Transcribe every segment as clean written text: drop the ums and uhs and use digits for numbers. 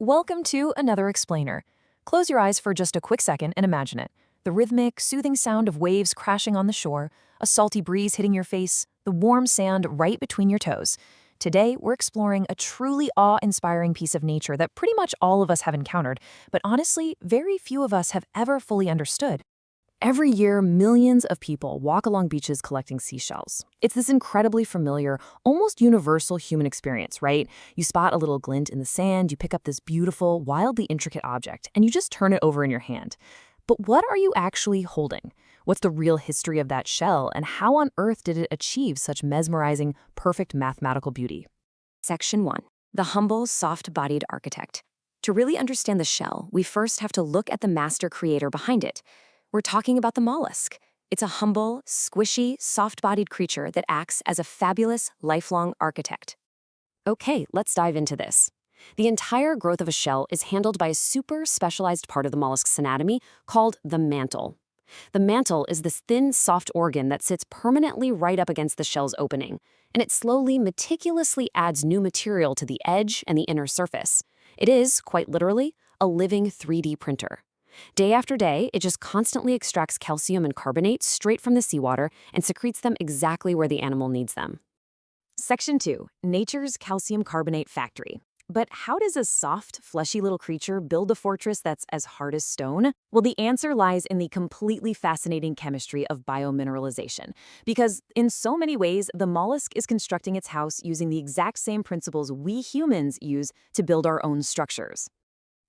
Welcome to another explainer. Close your eyes for just a quick second and imagine it. The rhythmic, soothing sound of waves crashing on the shore, a salty breeze hitting your face, the warm sand right between your toes. Today, we're exploring a truly awe-inspiring piece of nature that pretty much all of us have encountered, but honestly, very few of us have ever fully understood. Every year, millions of people walk along beaches collecting seashells. It's this incredibly familiar, almost universal human experience, right? You spot a little glint in the sand, you pick up this beautiful, wildly intricate object, and you just turn it over in your hand. But what are you actually holding? What's the real history of that shell, and how on earth did it achieve such mesmerizing, perfect mathematical beauty? Section 1. The humble, soft-bodied architect. To really understand the shell, we first have to look at the master creator behind it. We're talking about the mollusk. It's a humble, squishy, soft-bodied creature that acts as a fabulous, lifelong architect. Okay, let's dive into this. The entire growth of a shell is handled by a super specialized part of the mollusk's anatomy called the mantle. The mantle is this thin, soft organ that sits permanently right up against the shell's opening, and it slowly, meticulously adds new material to the edge and the inner surface. It is, quite literally, a living 3D printer. Day after day, it just constantly extracts calcium and carbonate straight from the seawater and secretes them exactly where the animal needs them. Section 2. Nature's calcium carbonate factory. But how does a soft, fleshy little creature build a fortress that's as hard as stone? Well, the answer lies in the completely fascinating chemistry of biomineralization. Because in so many ways, the mollusk is constructing its house using the exact same principles we humans use to build our own structures.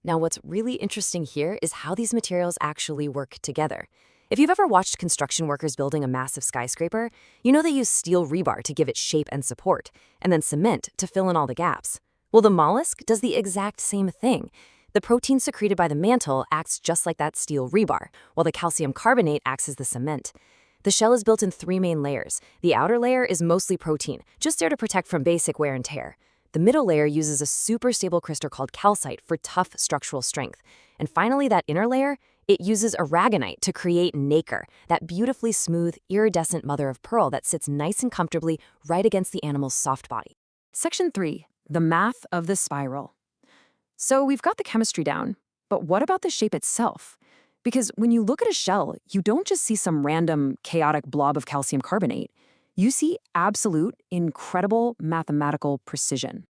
Now, what's really interesting here is how these materials actually work together. If you've ever watched construction workers building a massive skyscraper, you know they use steel rebar to give it shape and support, and then cement to fill in all the gaps. Well, the mollusk does the exact same thing. The protein secreted by the mantle acts just like that steel rebar, while the calcium carbonate acts as the cement. The shell is built in 3 main layers. The outer layer is mostly protein, just there to protect from basic wear and tear. The middle layer uses a super stable crystal called calcite for tough structural strength. And finally, that inner layer, it uses aragonite to create nacre, that beautifully smooth, iridescent mother of pearl that sits nice and comfortably right against the animal's soft body. Section 3. The math of the spiral. So we've got the chemistry down, but what about the shape itself? Because when you look at a shell, you don't just see some random, chaotic blob of calcium carbonate. You see absolute, incredible mathematical precision.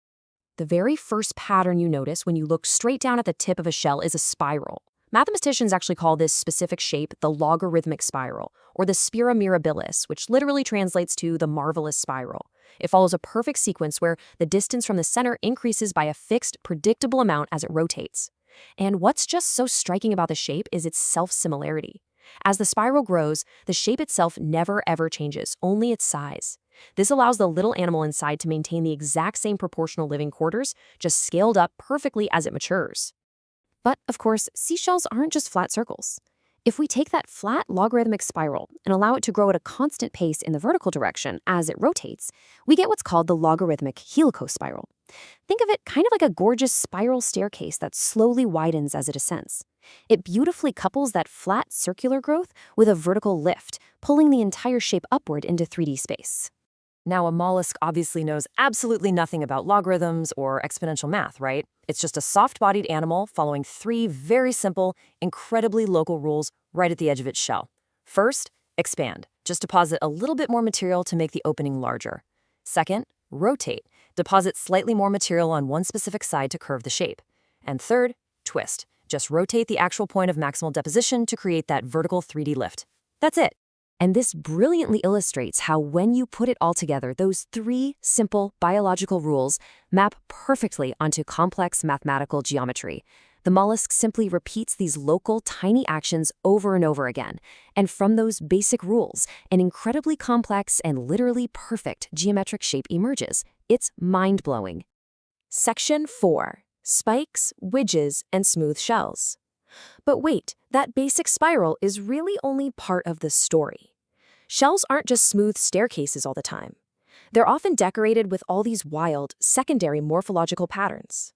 The very first pattern you notice when you look straight down at the tip of a shell is a spiral. Mathematicians actually call this specific shape the logarithmic spiral, or the spira mirabilis, which literally translates to the marvelous spiral. It follows a perfect sequence where the distance from the center increases by a fixed, predictable amount as it rotates. And what's just so striking about the shape is its self-similarity. As the spiral grows, the shape itself never ever changes, only its size. This allows the little animal inside to maintain the exact same proportional living quarters, just scaled up perfectly as it matures. But, of course, seashells aren't just flat circles. If we take that flat logarithmic spiral and allow it to grow at a constant pace in the vertical direction as it rotates, we get what's called the logarithmic helicospiral. Think of it kind of like a gorgeous spiral staircase that slowly widens as it ascends. It beautifully couples that flat circular growth with a vertical lift, pulling the entire shape upward into 3D space. Now, a mollusk obviously knows absolutely nothing about logarithms or exponential math, right? It's just a soft-bodied animal following 3 very simple, incredibly local rules right at the edge of its shell. First, expand. Just deposit a little bit more material to make the opening larger. Second, rotate. Deposit slightly more material on one specific side to curve the shape. And third, twist. Just rotate the actual point of maximal deposition to create that vertical 3D lift. That's it. And this brilliantly illustrates how when you put it all together, those 3 simple biological rules map perfectly onto complex mathematical geometry. The mollusk simply repeats these local, tiny actions over and over again. And from those basic rules, an incredibly complex and literally perfect geometric shape emerges. It's mind-blowing. Section 4. Spikes, wedges, and smooth shells. But wait, that basic spiral is really only part of the story. Shells aren't just smooth staircases all the time. They're often decorated with all these wild, secondary morphological patterns.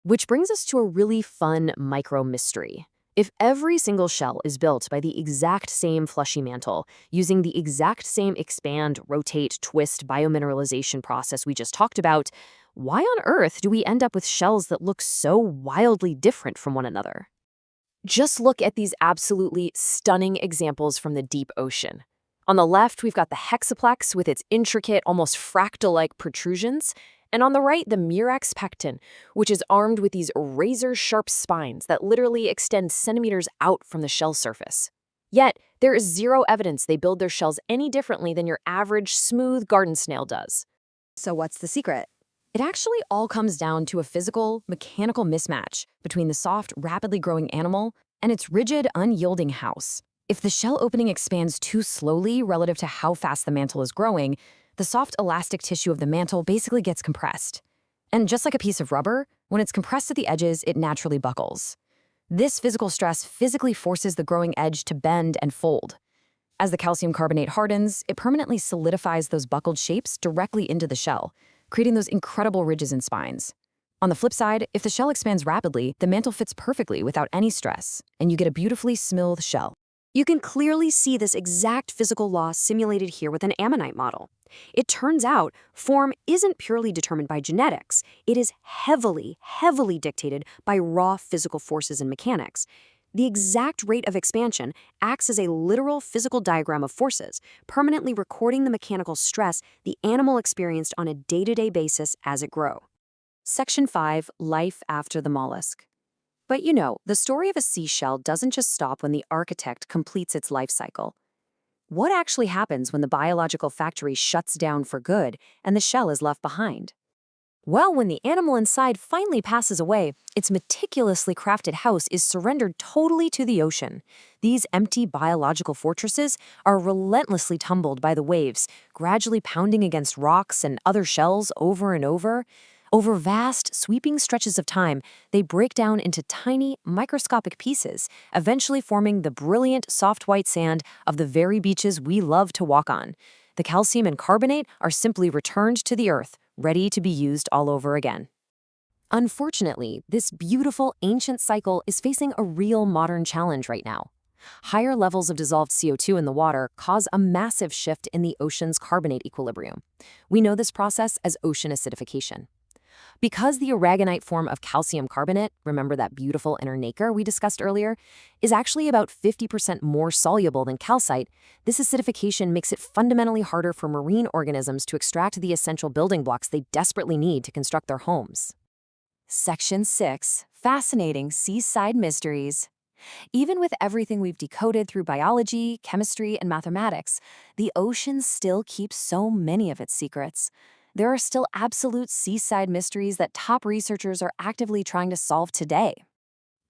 Which brings us to a really fun micro-mystery. If every single shell is built by the exact same fleshy mantle, using the exact same expand, rotate, twist biomineralization process we just talked about, why on earth do we end up with shells that look so wildly different from one another? Just look at these absolutely stunning examples from the deep ocean. On the left, we've got the hexaplex with its intricate, almost fractal-like protrusions, and on the right, the murex pecten, which is armed with these razor-sharp spines that literally extend centimeters out from the shell surface. Yet, there is zero evidence they build their shells any differently than your average smooth garden snail does. So what's the secret? It actually all comes down to a physical, mechanical mismatch between the soft, rapidly growing animal and its rigid, unyielding house. If the shell opening expands too slowly relative to how fast the mantle is growing, the soft, elastic tissue of the mantle basically gets compressed. And just like a piece of rubber, when it's compressed at the edges, it naturally buckles. This physical stress physically forces the growing edge to bend and fold. As the calcium carbonate hardens, it permanently solidifies those buckled shapes directly into the shell, creating those incredible ridges and spines. On the flip side, if the shell expands rapidly, the mantle fits perfectly without any stress, and you get a beautifully smooth shell. You can clearly see this exact physical law simulated here with an ammonite model. It turns out form isn't purely determined by genetics. It is heavily, heavily dictated by raw physical forces and mechanics. The exact rate of expansion acts as a literal physical diagram of forces, permanently recording the mechanical stress the animal experienced on a day-to-day basis as it grew. Section 5, Life After the Mollusk. But you know, the story of a seashell doesn't just stop when the architect completes its life cycle. What actually happens when the biological factory shuts down for good and the shell is left behind? Well, when the animal inside finally passes away, its meticulously crafted house is surrendered totally to the ocean. These empty biological fortresses are relentlessly tumbled by the waves, gradually pounding against rocks and other shells over and over. Over vast, sweeping stretches of time, they break down into tiny, microscopic pieces, eventually forming the brilliant, soft white sand of the very beaches we love to walk on. The calcium and carbonate are simply returned to the earth, ready to be used all over again. Unfortunately, this beautiful ancient cycle is facing a real modern challenge right now. Higher levels of dissolved CO2 in the water cause a massive shift in the ocean's carbonate equilibrium. We know this process as ocean acidification. Because the aragonite form of calcium carbonate, remember that beautiful inner nacre we discussed earlier, is actually about 50% more soluble than calcite, this acidification makes it fundamentally harder for marine organisms to extract the essential building blocks they desperately need to construct their homes. Section 6. Fascinating Seaside Mysteries. Even with everything we've decoded through biology, chemistry, and mathematics, the ocean still keeps so many of its secrets. There are still absolute seaside mysteries that top researchers are actively trying to solve today.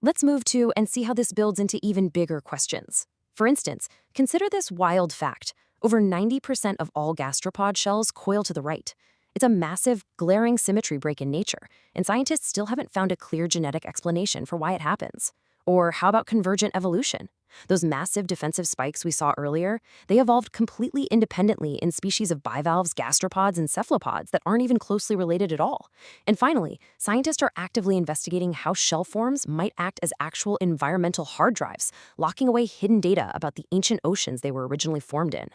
Let's move to and see how this builds into even bigger questions. For instance, consider this wild fact. Over 90% of all gastropod shells coil to the right. It's a massive, glaring symmetry break in nature, and scientists still haven't found a clear genetic explanation for why it happens. Or how about convergent evolution? Those massive defensive spikes we saw earlier, they evolved completely independently in species of bivalves, gastropods, and cephalopods that aren't even closely related at all. And finally, scientists are actively investigating how shell forms might act as actual environmental hard drives, locking away hidden data about the ancient oceans they were originally formed in.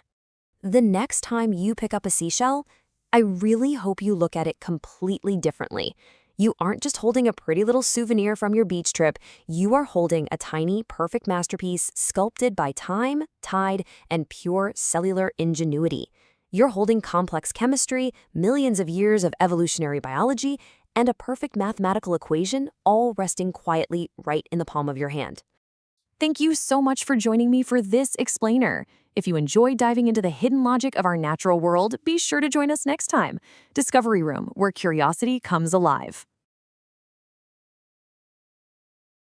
The next time you pick up a seashell, I really hope you look at it completely differently. You aren't just holding a pretty little souvenir from your beach trip, you are holding a tiny, perfect masterpiece sculpted by time, tide, and pure cellular ingenuity. You're holding complex chemistry, millions of years of evolutionary biology, and a perfect mathematical equation all resting quietly right in the palm of your hand. Thank you so much for joining me for this explainer. If you enjoyed diving into the hidden logic of our natural world, be sure to join us next time. Discovery Room, where curiosity comes alive.